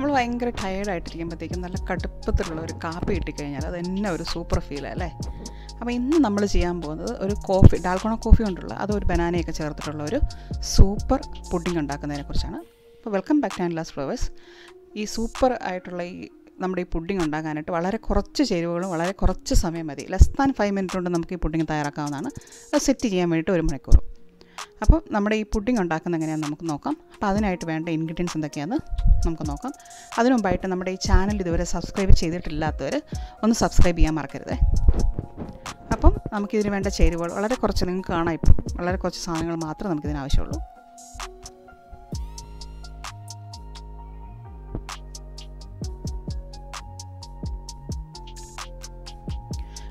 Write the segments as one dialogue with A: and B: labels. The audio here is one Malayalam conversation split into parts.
A: നമ്മൾ ഭയങ്കര ടയേർഡായിട്ടിരിക്കുമ്പോഴത്തേക്കും നല്ല കടുപ്പത്തിലുള്ള ഒരു കാപ്പി കിട്ടിക്കഴിഞ്ഞാൽ അത് തന്നെ ഒരു സൂപ്പർ ഫീലാണ് അല്ലേ. അപ്പോൾ ഇന്ന് നമ്മൾ ചെയ്യാൻ പോകുന്നത് ഒരു കോഫി, ഡാൽഗോണ കോഫി കൊണ്ടുള്ള അതൊരു ബനാനയൊക്കെ ചേർത്തിട്ടുള്ള ഒരു സൂപ്പർ പുഡിംഗ് ഉണ്ടാക്കുന്നതിനെക്കുറിച്ചാണ്. അപ്പോൾ വെൽക്കം ബാക്ക് ടു ഫ്ലവേഴ്സ്. ഈ സൂപ്പർ ആയിട്ടുള്ള നമ്മുടെ ഈ പുഡിംഗ് ഉണ്ടാക്കാനായിട്ട് വളരെ കുറച്ച് ചേരുവകളും വളരെ കുറച്ച് സമയം മതി. ലെസ് ദാൻ 5 മിനിറ്റ് കൊണ്ട് നമുക്ക് ഈ പുഡിംഗ് തയ്യാറാക്കാവുന്നതാണ്. അത് സെറ്റ് ചെയ്യാൻ വേണ്ടിയിട്ട് 1 മണിക്കൂർ. അപ്പോൾ നമ്മുടെ ഈ പുഡിംഗ് ഉണ്ടാക്കുന്നത് എങ്ങനെയാണെന്ന് നമുക്ക് നോക്കാം. അപ്പോൾ അതിനായിട്ട് വേണ്ട ഇൻഗ്രീഡിയൻസ് എന്തൊക്കെയാണെന്ന് നമുക്ക് നോക്കാം. അതിനു മുമ്പായിട്ട് നമ്മുടെ ഈ ചാനൽ ഇതുവരെ സബ്സ്ക്രൈബ് ചെയ്തിട്ടില്ലാത്തവർ ഒന്ന് സബ്സ്ക്രൈബ് ചെയ്യാൻ മറക്കരുത്. അപ്പം നമുക്കിതിന് വേണ്ട ചേരുവകൾ വളരെ കുറച്ച്, നിങ്ങൾക്ക് കാണാം ഇപ്പം വളരെ കുറച്ച് സാധനങ്ങൾ മാത്രമേ നമുക്കിതിന് ആവശ്യമുള്ളൂ.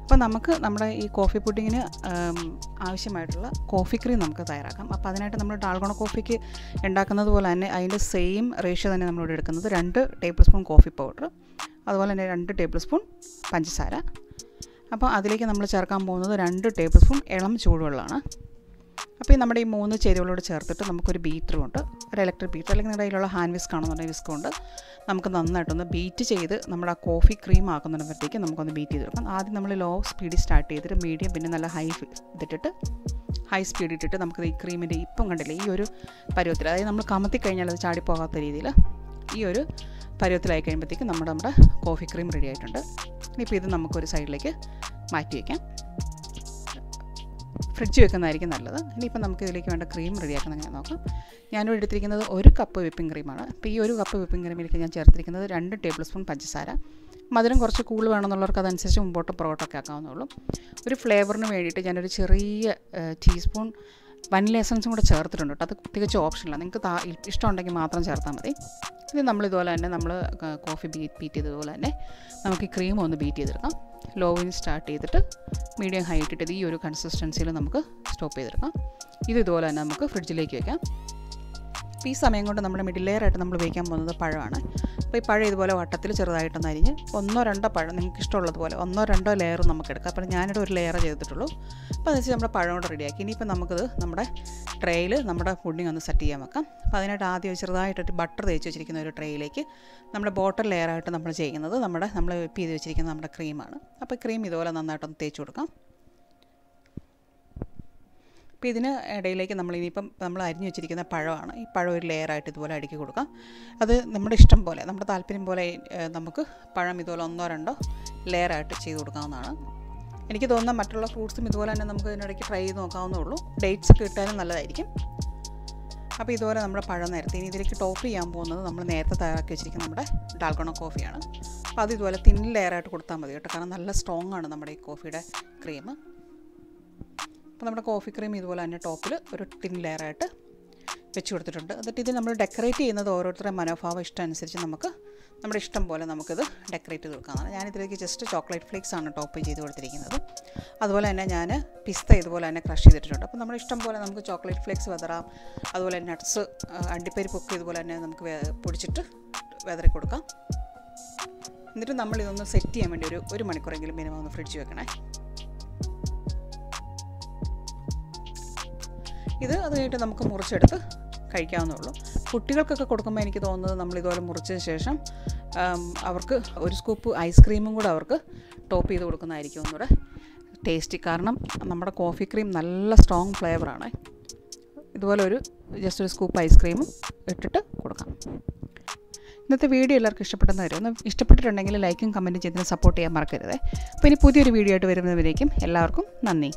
A: അപ്പോൾ നമുക്ക് നമ്മുടെ ഈ കോഫി പുഡിങ്ങിന് ആവശ്യമായിട്ടുള്ള കോഫി ക്രീം നമുക്ക് തയ്യാറാക്കാം. അപ്പോൾ അതിനായിട്ട് നമ്മൾ ഡാൽഗോണ കോഫിക്ക് ഉണ്ടാക്കുന്നത് പോലെ തന്നെ അതിൻ്റെ സെയിം റേഷ്യോ തന്നെ നമ്മളിവിടെ എടുക്കുന്നത് 2 ടേബിൾ സ്പൂൺ കോഫി പൗഡർ, അതുപോലെ തന്നെ 2 ടേബിൾ സ്പൂൺ പഞ്ചസാര. അപ്പോൾ അതിലേക്ക് നമ്മൾ ചേർക്കാൻ പോകുന്നത് 2 ടേബിൾ സ്പൂൺ ഇളം ചൂടുവെള്ളമാണ്. അപ്പോൾ ഈ നമ്മുടെ ഈ 3 ചേരുവകളോട് ചേർത്തിട്ട് നമുക്കൊരു ബീറ്ററുണ്ട്, ഒരു ഇലക്ട്രിക് ബീറ്റർ, അല്ലെങ്കിൽ നിങ്ങളുടെ കയ്യിലുള്ള ഹാൻഡ് വിസ്ക് ആണെന്നുണ്ടെങ്കിൽ വിസ്ക് കൊണ്ട് നമുക്ക് നന്നായിട്ടൊന്ന് ബീറ്റ് ചെയ്ത് നമ്മുടെ ആ കോഫി ക്രീം ആക്കുന്നുണ്ടെങ്കിൽ നമുക്കൊന്ന് ബീറ്റ് ചെയ്തെടുക്കാം. ആദ്യം നമ്മൾ ലോ സ്പീഡിൽ സ്റ്റാർട്ട് ചെയ്തിട്ട് മീഡിയം, പിന്നെ നല്ല ഹൈ സ്പീഡ് ഇട്ടിട്ട് നമുക്ക് ഈ ക്രീമിൻ്റെ ഇപ്പം കണ്ടില്ലേ ഈ ഒരു പരുവത്തിൽ, അതായത് നമ്മൾ കമത്തി കഴിഞ്ഞാൽ അത് ചാടിപ്പോകാത്ത രീതിയിൽ ഈ ഒരു പരുവത്തിലായി കഴിയുമ്പോഴത്തേക്കും നമ്മുടെ കോഫി ക്രീം റെഡി ആയിട്ടുണ്ട്. ഇനിയിപ്പോൾ ഇത് നമുക്കൊരു സൈഡിലേക്ക് മാറ്റി വയ്ക്കാം, ഫ്രിഡ്ജ് വെക്കുന്നതായിരിക്കും നല്ലത്. ഇനിയിപ്പോൾ നമുക്ക് ഇതിലേക്ക് വേണ്ട ക്രീം റെഡിയാക്കണം എങ്ങനെ നോക്കാം. ഞാനിവിടെ എടുത്തിരിക്കുന്നത് 1 കപ്പ് വിപ്പിംഗ് ക്രീമാണ്. അപ്പോൾ ഈ 1 കപ്പ് വിപ്പിംഗ് ക്രീമിലേക്ക് ഞാൻ ചേർത്തിരിക്കുന്നത് 2 ടേബിൾ സ്പൂൺ പഞ്ചസാര. മധുരം കുറച്ച് കൂടുതൽ വേണമെന്നുള്ളവർക്ക് അതനുസരിച്ച് മുമ്പോട്ട് പുറകോട്ടൊക്കെ ആക്കാവുന്നുള്ളൂ. ഒരു ഫ്ലേവറിന് വേണ്ടിയിട്ട് ഞാനൊരു ചെറിയ ടീസ്പൂൺ വനില എസൻസും കൂടെ ചേർത്തിട്ടുണ്ട് കേട്ടോ. അത് തികച്ചും ഓപ്ഷനിലാണ്, നിങ്ങൾക്ക് ഇഷ്ടമുണ്ടെങ്കിൽ മാത്രം ചേർത്താൽ മതി. ഇത് നമ്മളിതുപോലെ തന്നെ നമ്മൾ കോഫി ബീറ്റ് ചെയ്തതുപോലെ തന്നെ നമുക്ക് ഈ ക്രീം ഒന്ന് ബീറ്റ് ചെയ്തെടുക്കാം. ലോവിൽ സ്റ്റാർട്ട് ചെയ്തിട്ട് മീഡിയം ഹൈ ഇട്ടിട്ട് ഈ ഒരു കൺസിസ്റ്റൻസിയിൽ നമുക്ക് സ്റ്റോപ്പ് ചെയ്തെടുക്കാം. ഇതുപോലെ തന്നെ നമുക്ക് ഫ്രിഡ്ജിലേക്ക് വയ്ക്കാം. അപ്പോൾ ഈ സമയം കൊണ്ട് നമ്മുടെ മിഡിൽ ലെയറായിട്ട് നമ്മൾ ഉപയോഗിക്കാൻ പോകുന്നത് പഴമാണ്. അപ്പോൾ ഈ പഴം ഇതുപോലെ വട്ടത്തിൽ ചെറുതായിട്ടൊന്ന് അരിഞ്ഞ് 1-2 പഴം നിങ്ങൾക്ക് ഇഷ്ടമുള്ളതുപോലെ 1-2 ലെയർ നമുക്ക് എടുക്കാം. അപ്പോൾ ഞാനിവിടെ ഒരു ലെയർ ചെയ്തിട്ടുള്ളൂ. അപ്പോൾ അതനുസരിച്ച് നമ്മുടെ പഴം കൂടെ റെഡിയാക്കി. ഇനിയിപ്പോൾ നമുക്കത് നമ്മുടെ ട്രേയിൽ നമ്മുടെ പുഡിംഗ് ഒന്ന് സെറ്റ് ചെയ്യാൻ വെക്കാം. അപ്പോൾ അതിനായിട്ട് ആദ്യം ചെറുതായിട്ടൊരു ബട്ടർ തേച്ച് വെച്ചിരിക്കുന്ന ഒരു ട്രേയിലേക്ക് നമ്മുടെ ബോട്ടൽ ലെയറായിട്ട് നമ്മൾ ചെയ്യുന്നത് നമ്മൾ വിപ്പ് ചെയ്ത് വെച്ചിരിക്കുന്ന നമ്മുടെ ക്രീമാണ്. അപ്പോൾ ക്രീം ഇതുപോലെ നന്നായിട്ടൊന്ന് തേച്ച് കൊടുക്കാം. അപ്പോൾ ഇതിന് ഇടയിലേക്ക് നമ്മൾ അരിഞ്ഞു വെച്ചിരിക്കുന്ന പഴമാണ്. ഈ പഴം ഒരു ലെയറായിട്ട് ഇതുപോലെ അടുക്കി കൊടുക്കാം. അത് നമ്മുടെ ഇഷ്ടം പോലെ, നമ്മുടെ താല്പര്യം പോലെ നമുക്ക് പഴം ഇതുപോലെ 1-2 ലെയറായിട്ട് ചെയ്ത് കൊടുക്കാവുന്നതാണ്. എനിക്ക് തോന്നുന്ന മറ്റുള്ള ഫ്രൂട്ട്സും ഇതുപോലെ തന്നെ നമുക്ക് ഇതിനിടയ്ക്ക് ട്രൈ ചെയ്ത് നോക്കാവുന്നേ ഉള്ളൂ. ഡേറ്റ്സ് ഒക്കെ ഇട്ടാലും നല്ലതായിരിക്കും. അപ്പോൾ ഇതുപോലെ നമ്മുടെ പഴം നേരത്തെ, ഇനി ഇതിലേക്ക് ടോപ്പ് ചെയ്യാൻ പോകുന്നത് നമ്മൾ നേരത്തെ തയ്യാറാക്കി വെച്ചിരിക്കുന്ന നമ്മുടെ ഡാൽഗോണ കോഫിയാണ്. അപ്പോൾ അത് ഇതുപോലെ തിൻ ലെയറായിട്ട് കൊടുത്താൽ മതി കേട്ടോ, കാരണം നല്ല സ്ട്രോങ് ആണ് നമ്മുടെ ഈ കോഫിയുടെ ക്രീം. അപ്പോൾ നമ്മുടെ കോഫി ക്രീം ഇതുപോലെ തന്നെ ടോപ്പിൽ ഒരു തിൻ ലെയറായിട്ട് വെച്ച് കൊടുത്തിട്ടുണ്ട്. എന്നിട്ട് ഇത് നമ്മൾ ഡെക്കറേറ്റ് ചെയ്യുന്നത് ഓരോരുത്തരുടെ മനോഭാവം ഇഷ്ടം അനുസരിച്ച് നമുക്ക് നമ്മുടെ ഇഷ്ടം പോലെ നമുക്കിത് ഡെക്കറേറ്റ് ചെയ്ത് കൊടുക്കാവുന്നതാണ്. ഞാനിതിലേക്ക് ജസ്റ്റ് ചോക്ലേറ്റ് ഫ്ലേക്സ് ആണ് ടോപ്പ് ചെയ്ത് കൊടുത്തിരിക്കുന്നത്. അതുപോലെ തന്നെ ഞാൻ പിസ്ത ഇതുപോലെ തന്നെ ക്രഷ് ചെയ്തിട്ടുണ്ട്. അപ്പോൾ നമ്മുടെ ഇഷ്ടം പോലെ നമുക്ക് ചോക്ലേറ്റ് ഫ്ലേക്സ് വിതറാം. അതുപോലെ നട്ട്സ്, അണ്ടിപ്പരിപ്പൊക്കെ ഇതുപോലെ തന്നെ നമുക്ക് പൊടിച്ചിട്ട് വിതറി കൊടുക്കാം. എന്നിട്ട് നമ്മളിതൊന്ന് സെറ്റ് ചെയ്യാൻ വേണ്ടി ഒരു 1 മണിക്കൂറെങ്കിലും മിനിമം ഒന്ന് ഫ്രിഡ്ജ് വെക്കണേ. അത് കഴിഞ്ഞിട്ട് നമുക്ക് മുറിച്ചെടുത്ത് കഴിക്കാവുന്നേ. കുട്ടികൾക്കൊക്കെ കൊടുക്കുമ്പോൾ എനിക്ക് തോന്നുന്നത് നമ്മളിതുപോലെ മുറിച്ചതിന് ശേഷം അവർക്ക് ഒരു സ്കൂപ്പ് ഐസ്ക്രീമും കൂടെ അവർക്ക് ടോപ്പ് ചെയ്ത് കൊടുക്കുന്നതായിരിക്കും ഒന്നുകൂടെ ടേസ്റ്റി. കാരണം നമ്മുടെ കോഫി ക്രീം നല്ല സ്ട്രോങ് ഫ്ലേവറാണ്. ഇതുപോലെ ജസ്റ്റ് ഒരു സ്കൂപ്പ് ഐസ്ക്രീമും ഇട്ടിട്ട് കൊടുക്കാം. ഇന്നത്തെ വീഡിയോ എല്ലാവർക്കും ഇഷ്ടപ്പെട്ടെന്ന് വരും. ഒന്ന് ഇഷ്ടപ്പെട്ടിട്ടുണ്ടെങ്കിൽ ലൈക്കും കമൻറ്റും ചെയ്തിട്ട് സപ്പോർട്ട് ചെയ്യാൻ മറക്കരുത്. അപ്പോൾ ഇനി പുതിയൊരു വീഡിയോ ആയിട്ട് വരുന്നവരേക്കും എല്ലാവർക്കും നന്ദി.